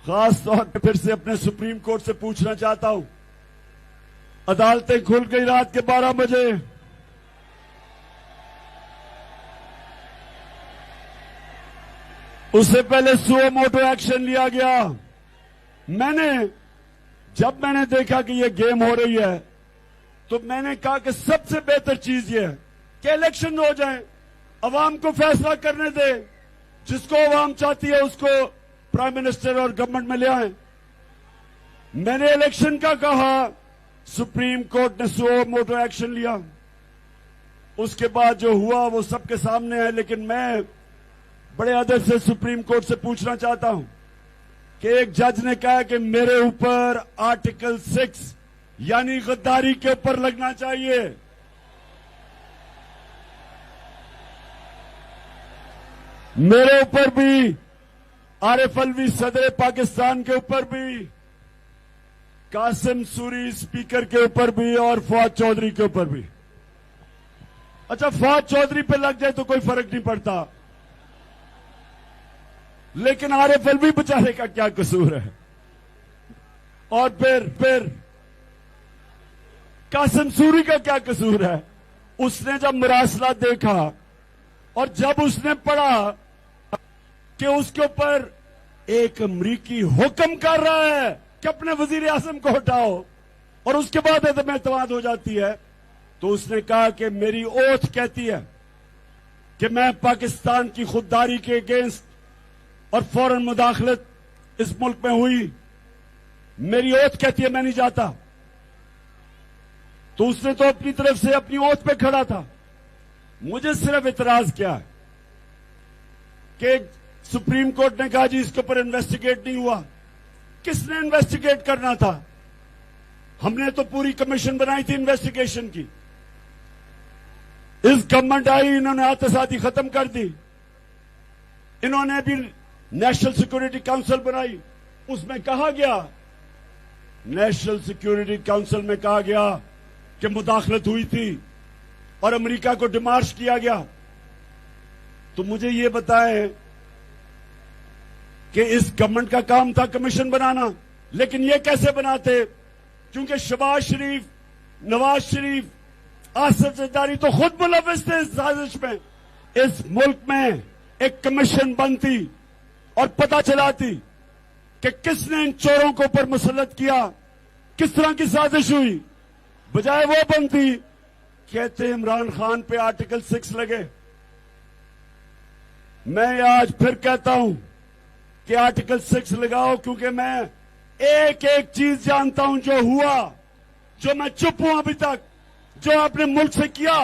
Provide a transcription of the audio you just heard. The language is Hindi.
खास तौर पर फिर से अपने सुप्रीम कोर्ट से पूछना चाहता हूं, अदालतें खुल गई रात के 12 बजे, उससे पहले सुओ मोटो एक्शन लिया गया। जब मैंने देखा कि ये गेम हो रही है तो मैंने कहा कि सबसे बेहतर चीज ये है कि इलेक्शन हो जाए, अवाम को फैसला करने दे, जिसको अवाम चाहती है उसको प्राइम मिनिस्टर और गवर्नमेंट में ले आए। मैंने इलेक्शन का कहा, सुप्रीम कोर्ट ने सुओ मोटो एक्शन लिया। उसके बाद जो हुआ वो सबके सामने है, लेकिन मैं बड़े अदब से सुप्रीम कोर्ट से पूछना चाहता हूं कि एक जज ने कहा कि मेरे ऊपर आर्टिकल 6 यानी गद्दारी के ऊपर लगना चाहिए। मेरे ऊपर भी, आरिफ अलवी सदर पाकिस्तान के ऊपर भी, कासिम सूरी स्पीकर के ऊपर भी और फवाद चौधरी के ऊपर भी। अच्छा, फवाद चौधरी पे लग जाए तो कोई फर्क नहीं पड़ता, लेकिन आरिफ अलवी बेचारे का क्या कसूर है? और फिर कासिम सूरी का क्या कसूर है? उसने जब मरासला देखा और जब उसने पढ़ा कि उसके ऊपर एक अमरीकी हुक्म कर रहा है कि अपने वजीर आजम को हटाओ, और उसके बाद अदम एतमाद हो जाती है, तो उसने कहा कि मेरी ओथ कहती है कि मैं पाकिस्तान की खुददारी के अगेंस्ट और फौरन मुदाखलत इस मुल्क में हुई, मेरी ओथ कहती है मैं नहीं जाता। तो उसने तो अपनी तरफ से अपनी ओथ पे खड़ा था। मुझे सिर्फ इतराज क्या है कि सुप्रीम कोर्ट ने कहा जी इसके ऊपर इन्वेस्टिगेट नहीं हुआ। किसने इन्वेस्टिगेट करना था? हमने तो पूरी कमीशन बनाई थी इन्वेस्टिगेशन की। इस गवर्नमेंट आई, इन्होंने आतसादी खत्म कर दी। इन्होंने भी नेशनल सिक्योरिटी काउंसिल बनाई, उसमें कहा गया, नेशनल सिक्योरिटी काउंसिल में कहा गया कि मुदाखलत हुई थी और अमेरिका को डिमार्श किया गया। तो मुझे ये बताएं कि इस गवर्नमेंट का काम था कमीशन बनाना, लेकिन ये कैसे बनाते? क्योंकि शहबाज शरीफ, नवाज शरीफ, आसिफ जरदारी तो खुद मुलविस थे इस साजिश में। इस मुल्क में एक कमीशन बनती और पता चलाती कि किसने इन चोरों को ऊपर मुसल्लत किया, किस तरह की साजिश हुई। बजाय वो बनती, कहते इमरान खान पे आर्टिकल 6 लगे। मैं आज फिर कहता हूं कि आर्टिकल 6 लगाओ, क्योंकि मैं एक एक चीज जानता हूं जो हुआ, जो मैं चुप हूं अभी तक, जो आपने मुल्क से किया।